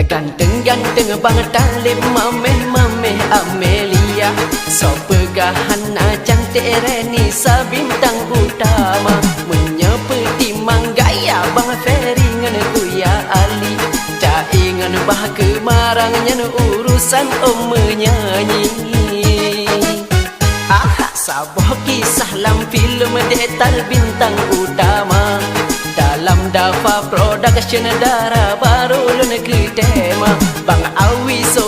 Ganteng-ganteng bang Talib, mameh-mameh Amelia, so pegahana cantik Reni sabintang utama, menyepeti manggaya bang Ferry ngan Uya Ali, tak ingan bah kemarangnya urusan om menyanyi. Sabah kisah lam film detal bintang utama, dalam Dava Production darah baru lun ke tema Bang Awi so